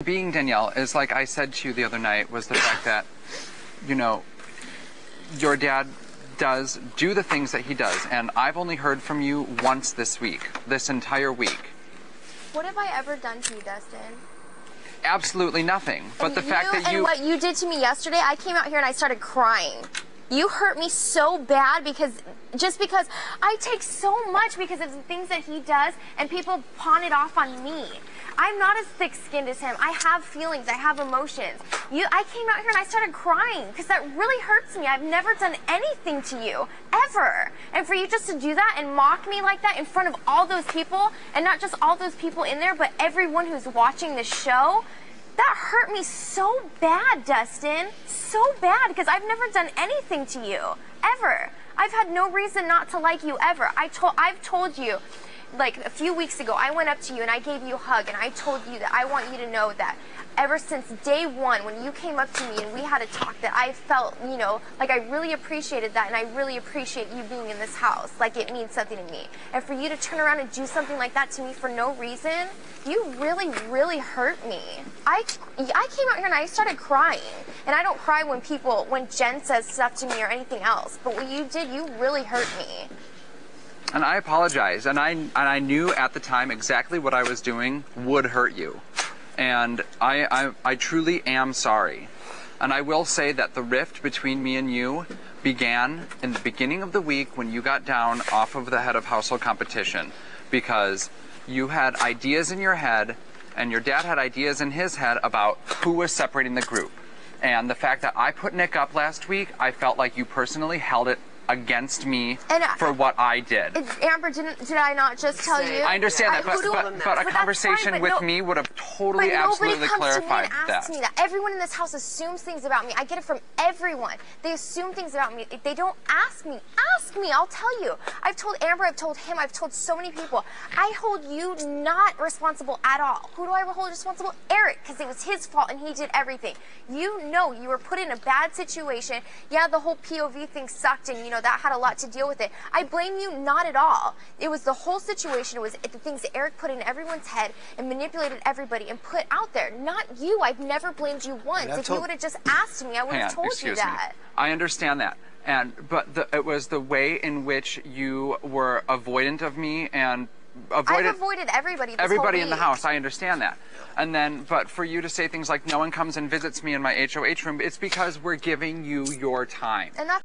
Being Danielle is like I said to you the other night was the fact that, you know, your dad does do the things that he does, and I've only heard from you once this week, this entire week. What have I ever done to you, Dustin? Absolutely nothing. But the fact that you... And what you did to me yesterday, I came out here and I started crying. You hurt me so bad because I take so much because of the things that he does, and people pawn it off on me. I'm not as thick-skinned as him. I have feelings. I have emotions. I came out here and I started crying because that really hurts me. I've never done anything to you, ever. And for you just to do that and mock me like that in front of all those people, and not just all those people in there, but everyone who's watching the show, that hurt me so bad, Dustin. So bad, because I've never done anything to you, ever. I've had no reason not to like you, ever. I've told you, like a few weeks ago, I went up to you and I gave you a hug and I told you that I want you to know that ever since day one when you came up to me and we had a talk, that I felt, you know, like I really appreciated that, and I really appreciate you being in this house. Like, it means something to me. And for you to turn around and do something like that to me for no reason, you really, really hurt me. I came out here and I started crying. And I don't cry when Jen says stuff to me or anything else. But what you did, you really hurt me. And I apologize, and I knew at the time exactly what I was doing would hurt you. And I truly am sorry. And I will say that the rift between me and you began in the beginning of the week when you got down off of the head of household competition, because you had ideas in your head and your dad had ideas in his head about who was separating the group. And the fact that I put Nick up last week, I felt like you personally held it against me for what I did. Amber, did I not just tell you? I understand that, but a conversation with me would have totally, absolutely clarified that. Me that. Everyone in this house assumes things about me. I get it from everyone. They assume things about me. If they don't ask me, I'll tell you. I've told Amber, I've told him, I've told so many people. I hold you not responsible at all. Who do I hold responsible? Eric, because it was his fault and he did everything. You know you were put in a bad situation. Yeah, the whole POV thing sucked, and you know that had a lot to deal with it. I blame you not at all. It was the whole situation. It was the things that Eric put in everyone's head and manipulated everybody and put out there. Not you. I've never blamed you once. If you would have just asked me, I would have told you that. I understand that. But it was the way in which you were avoidant of me and avoided... I've avoided everybody this everybody whole in the week. house. I understand that. And then, but for you to say things like no one comes and visits me in my HOH room, it's because we're giving you your time. And that's